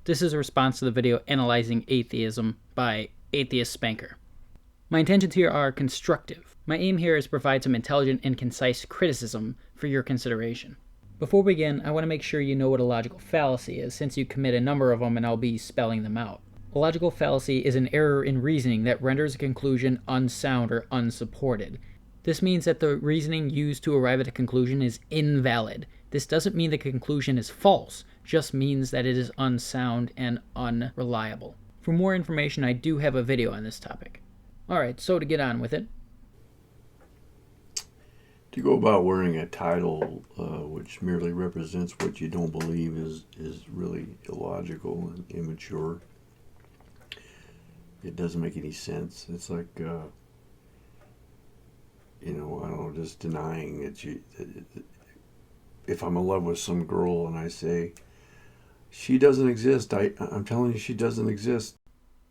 This is a response to the video Analyzing Atheism by AtheistSpanker. My intentions here are constructive. My aim here is to provide some intelligent and concise criticism for your consideration. Before we begin, I want to make sure you know what a logical fallacy is, since you commit a number of them and I'll be spelling them out. A logical fallacy is an error in reasoning that renders a conclusion unsound or unsupported. This means that the reasoning used to arrive at a conclusion is invalid. This doesn't mean the conclusion is false, just means that it is unsound and unreliable. For more information, I do have a video on this topic. Alright, so to get on with it. To go about wearing a title which merely represents what you don't believe is really illogical and immature. It doesn't make any sense. It's like, I don't know, just denying that if I'm in love with some girl and I say, she doesn't exist, I'm telling you she doesn't exist.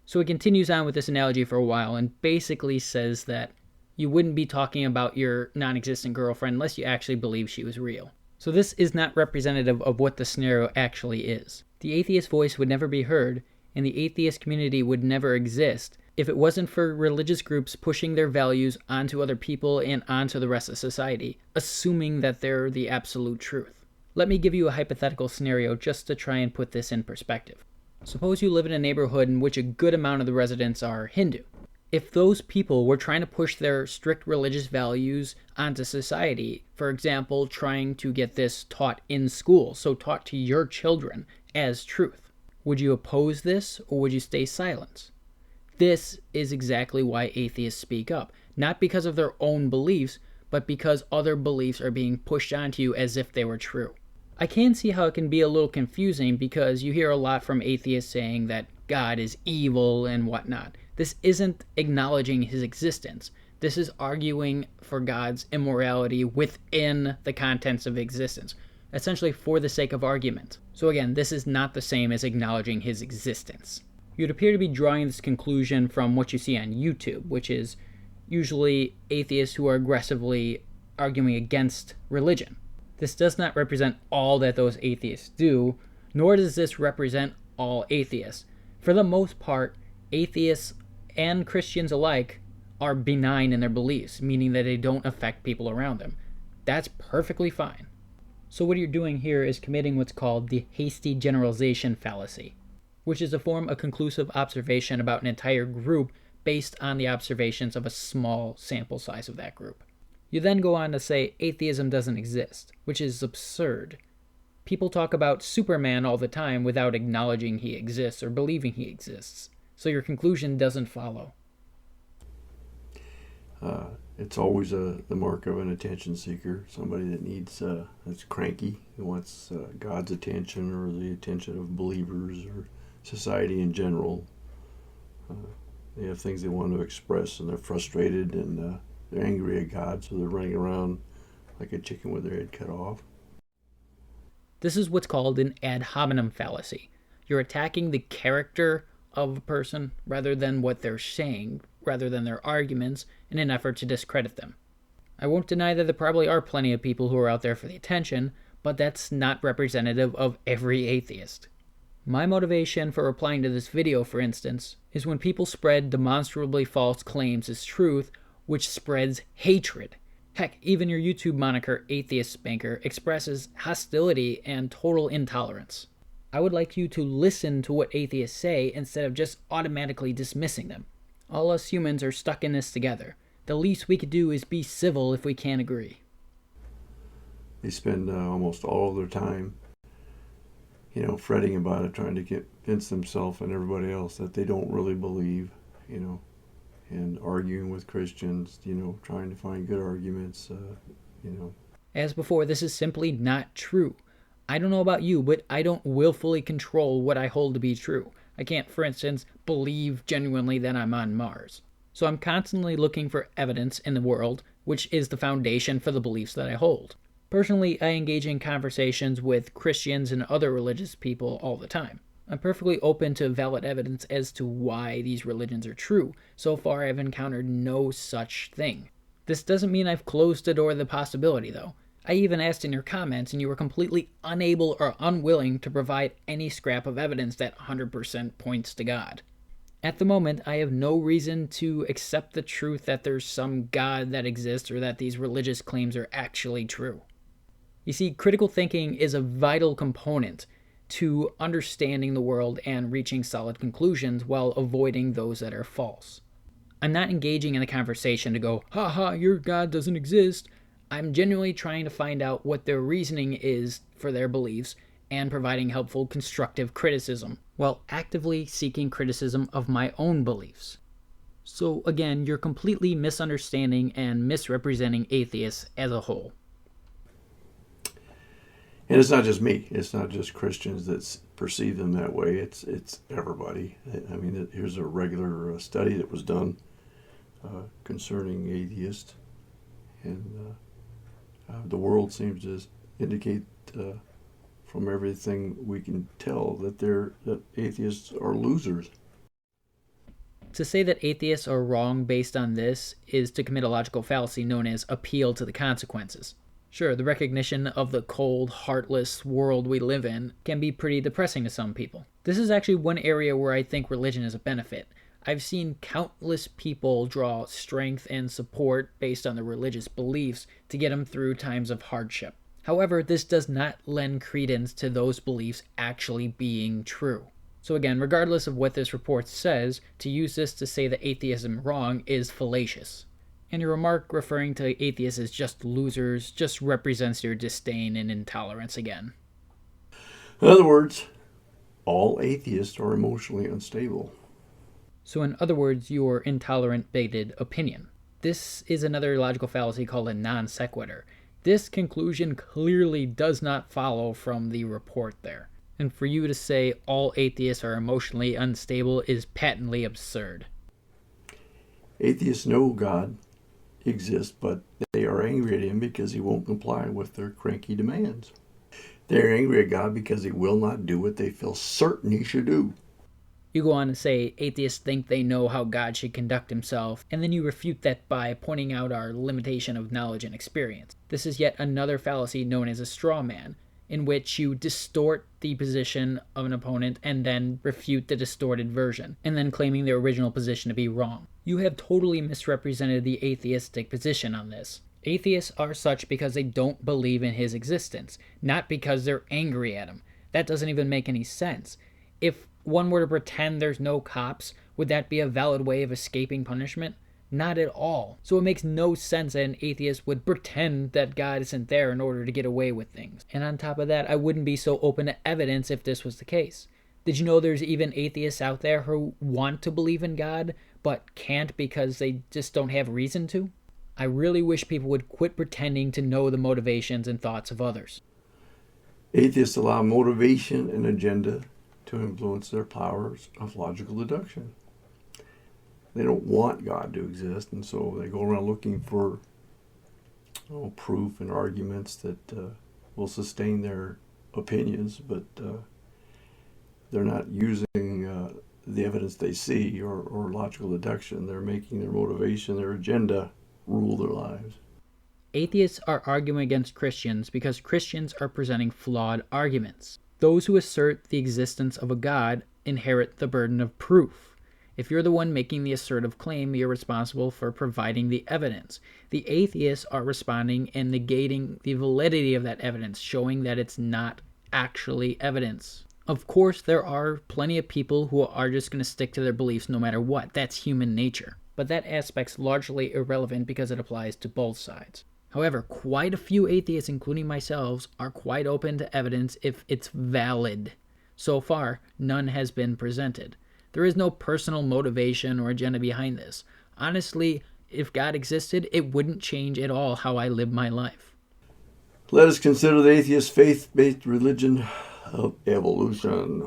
So it continues on with this analogy for a while and basically says that you wouldn't be talking about your non-existent girlfriend unless you actually believe she was real. So this is not representative of what the scenario actually is. The atheist voice would never be heard, and the atheist community would never exist if it wasn't for religious groups pushing their values onto other people and onto the rest of society, assuming that they're the absolute truth. Let me give you a hypothetical scenario just to try and put this in perspective. Suppose you live in a neighborhood in which a good amount of the residents are Hindu. If those people were trying to push their strict religious values onto society, for example, trying to get this taught in school, so taught to your children as truth, would you oppose this or would you stay silent? This is exactly why atheists speak up, not because of their own beliefs, but because other beliefs are being pushed onto you as if they were true. I can see how it can be a little confusing because you hear a lot from atheists saying that God is evil and whatnot. This isn't acknowledging his existence. This is arguing for God's immorality within the contents of existence, essentially for the sake of argument. So again, this is not the same as acknowledging his existence. You'd appear to be drawing this conclusion from what you see on YouTube, which is usually atheists who are aggressively arguing against religion. This does not represent all that those atheists do, nor does this represent all atheists. For the most part, atheists and Christians alike are benign in their beliefs, meaning that they don't affect people around them. That's perfectly fine. So what you're doing here is committing what's called the hasty generalization fallacy, which is to form a conclusive observation about an entire group based on the observations of a small sample size of that group. You then go on to say atheism doesn't exist, which is absurd. People talk about Superman all the time without acknowledging he exists or believing he exists, so your conclusion doesn't follow. It's always the mark of an attention seeker, somebody that that's cranky, who wants God's attention or the attention of believers or society in general. They have things they want to express and they're frustrated and they're angry at God, so they're running around like a chicken with their head cut off. This is what's called an ad hominem fallacy. You're attacking the character of a person rather than what they're saying, rather than their arguments, in an effort to discredit them. I won't deny that there probably are plenty of people who are out there for the attention, but that's not representative of every atheist. My motivation for replying to this video, for instance, is when people spread demonstrably false claims as truth, which spreads hatred. Heck, even your YouTube moniker, AtheistSpanker, expresses hostility and total intolerance. I would like you to listen to what atheists say instead of just automatically dismissing them. All us humans are stuck in this together. The least we could do is be civil if we can't agree. They spend almost all of their time, fretting about it, trying to convince themselves and everybody else that they don't really believe, and arguing with Christians, trying to find good arguments, As before, this is simply not true. I don't know about you, but I don't willfully control what I hold to be true. I can't, for instance, believe genuinely that I'm on Mars. So I'm constantly looking for evidence in the world, which is the foundation for the beliefs that I hold. Personally, I engage in conversations with Christians and other religious people all the time. I'm perfectly open to valid evidence as to why these religions are true. So far, I've encountered no such thing. This doesn't mean I've closed the door to the possibility, though. I even asked in your comments, and you were completely unable or unwilling to provide any scrap of evidence that 100% points to God. At the moment, I have no reason to accept the truth that there's some God that exists or that these religious claims are actually true. You see, critical thinking is a vital component to understanding the world and reaching solid conclusions while avoiding those that are false. I'm not engaging in the conversation to go, haha, your God doesn't exist. I'm genuinely trying to find out what their reasoning is for their beliefs and providing helpful constructive criticism while actively seeking criticism of my own beliefs. So again, you're completely misunderstanding and misrepresenting atheists as a whole. And it's not just me. It's not just Christians that perceive them that way. It's everybody. I mean, here's a regular study that was done concerning atheists, and the world seems to indicate, from everything we can tell, that atheists are losers. To say that atheists are wrong based on this is to commit a logical fallacy known as appeal to the consequences. Sure, the recognition of the cold, heartless world we live in can be pretty depressing to some people. This is actually one area where I think religion is a benefit. I've seen countless people draw strength and support based on their religious beliefs to get them through times of hardship. However, this does not lend credence to those beliefs actually being true. So again, regardless of what this report says, to use this to say that atheism is wrong is fallacious. And your remark referring to atheists as just losers just represents your disdain and intolerance again. In other words, all atheists are emotionally unstable. So in other words, your intolerant bigoted opinion. This is another logical fallacy called a non sequitur. This conclusion clearly does not follow from the report there. And for you to say all atheists are emotionally unstable is patently absurd. Atheists know God exists, but they are angry at him because he won't comply with their cranky demands. They're angry at God because he will not do what they feel certain he should do. You go on to say atheists think they know how God should conduct himself, and then you refute that by pointing out our limitation of knowledge and experience. This is yet another fallacy known as a straw man, in which you distort the position of an opponent and then refute the distorted version, and then claiming their original position to be wrong. You have totally misrepresented the atheistic position on this. Atheists are such because they don't believe in his existence, not because they're angry at him. That doesn't even make any sense. If one were to pretend there's no cops, would that be a valid way of escaping punishment? Not at all. So it makes no sense that an atheist would pretend that God isn't there in order to get away with things. And on top of that, I wouldn't be so open to evidence if this was the case. Did you know there's even atheists out there who want to believe in God, but can't because they just don't have reason to? I really wish people would quit pretending to know the motivations and thoughts of others. Atheists allow motivation and agenda to influence their powers of logical deduction. They don't want God to exist, and so they go around looking for proof and arguments that will sustain their opinions, but they're not using the evidence they see or logical deduction. They're making their motivation, their agenda, rule their lives. Atheists are arguing against Christians because Christians are presenting flawed arguments. Those who assert the existence of a God inherit the burden of proof. If you're the one making the assertive claim, you're responsible for providing the evidence. The atheists are responding and negating the validity of that evidence, showing that it's not actually evidence. Of course, there are plenty of people who are just going to stick to their beliefs no matter what. That's human nature. But that aspect's largely irrelevant because it applies to both sides. However, quite a few atheists, including myself, are quite open to evidence if it's valid. So far, none has been presented. There is no personal motivation or agenda behind this. Honestly, if God existed, it wouldn't change at all how I live my life. Let us consider the atheist faith-based religion of evolution.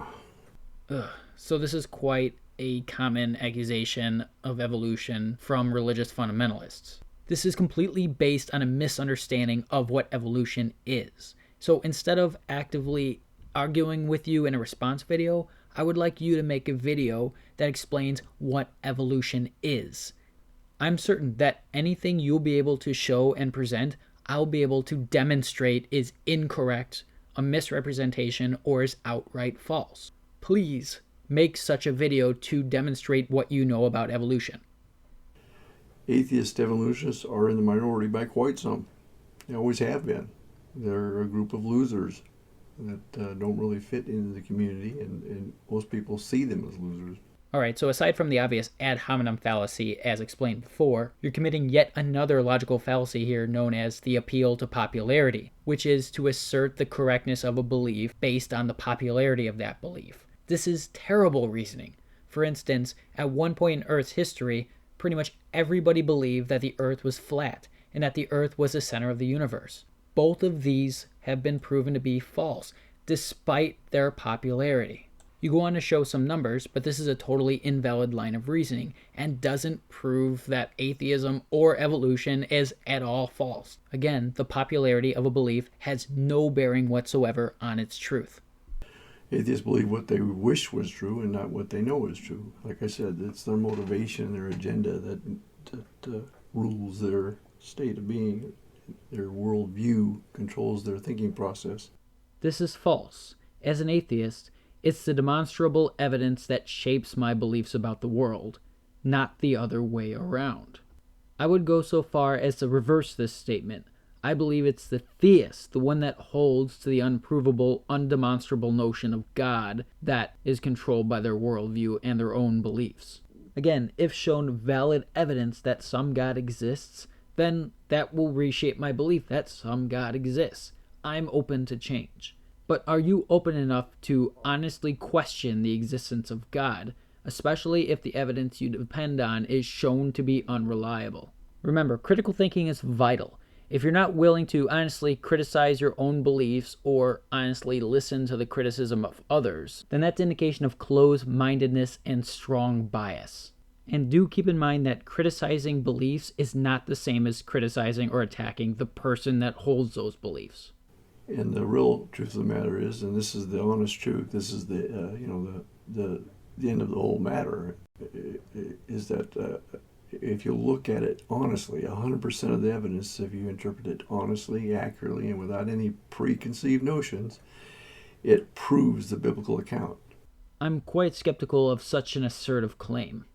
So this is quite a common accusation of evolution from religious fundamentalists. This is completely based on a misunderstanding of what evolution is. So instead of actively arguing with you in a response video, I would like you to make a video that explains what evolution is. I'm certain that anything you'll be able to show and present, I'll be able to demonstrate is incorrect, a misrepresentation, or is outright false. Please make such a video to demonstrate what you know about evolution. Atheist evolutionists are in the minority by quite some. They always have been. They're a group of losers that don't really fit into the community, and most people see them as losers. Alright, so aside from the obvious ad hominem fallacy as explained before, you're committing yet another logical fallacy here known as the appeal to popularity, which is to assert the correctness of a belief based on the popularity of that belief. This is terrible reasoning. For instance, at one point in Earth's history, pretty much everybody believed that the Earth was flat and that the Earth was the center of the universe. Both of these have been proven to be false, despite their popularity. You go on to show some numbers, but this is a totally invalid line of reasoning and doesn't prove that atheism or evolution is at all false. Again, the popularity of a belief has no bearing whatsoever on its truth. Atheists believe what they wish was true and not what they know is true. Like I said, it's their motivation, their agenda that rules their state of being. Their worldview controls their thinking process. This is false. As an atheist, it's the demonstrable evidence that shapes my beliefs about the world, not the other way around. I would go so far as to reverse this statement. I believe it's the theist, the one that holds to the unprovable, undemonstrable notion of God, that is controlled by their worldview and their own beliefs. Again, if shown valid evidence that some God exists, then that will reshape my belief that some God exists. I'm open to change. But are you open enough to honestly question the existence of God, especially if the evidence you depend on is shown to be unreliable? Remember, critical thinking is vital. If you're not willing to honestly criticize your own beliefs or honestly listen to the criticism of others, then that's indication of closed-mindedness and strong bias. And do keep in mind that criticizing beliefs is not the same as criticizing or attacking the person that holds those beliefs. And the real truth of the matter is, and this is the honest truth, this is the end of the whole matter, is that if you look at it honestly, 100% of the evidence, if you interpret it honestly, accurately, and without any preconceived notions, it proves the biblical account. I'm quite skeptical of such an assertive claim.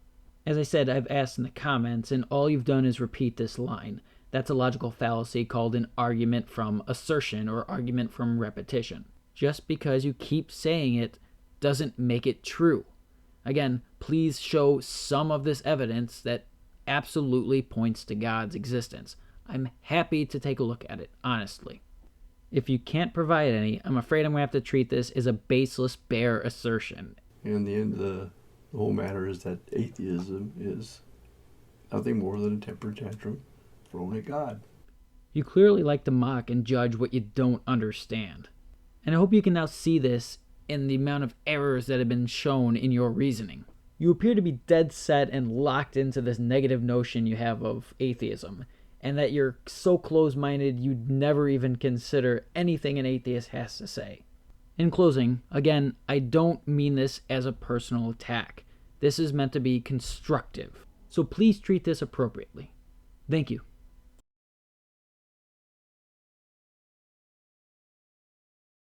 As I said, I've asked in the comments, and all you've done is repeat this line. That's a logical fallacy called an argument from assertion or argument from repetition. Just because you keep saying it doesn't make it true. Again, please show some of this evidence that absolutely points to God's existence. I'm happy to take a look at it, honestly. If you can't provide any, I'm afraid I'm going to have to treat this as a baseless, bare assertion. And the end of the whole matter is that atheism is nothing more than a temper tantrum thrown at God. You clearly like to mock and judge what you don't understand. And I hope you can now see this in the amount of errors that have been shown in your reasoning. You appear to be dead set and locked into this negative notion you have of atheism, and that you're so close-minded you'd never even consider anything an atheist has to say. In closing, again, I don't mean this as a personal attack. This is meant to be constructive. So please treat this appropriately. Thank you.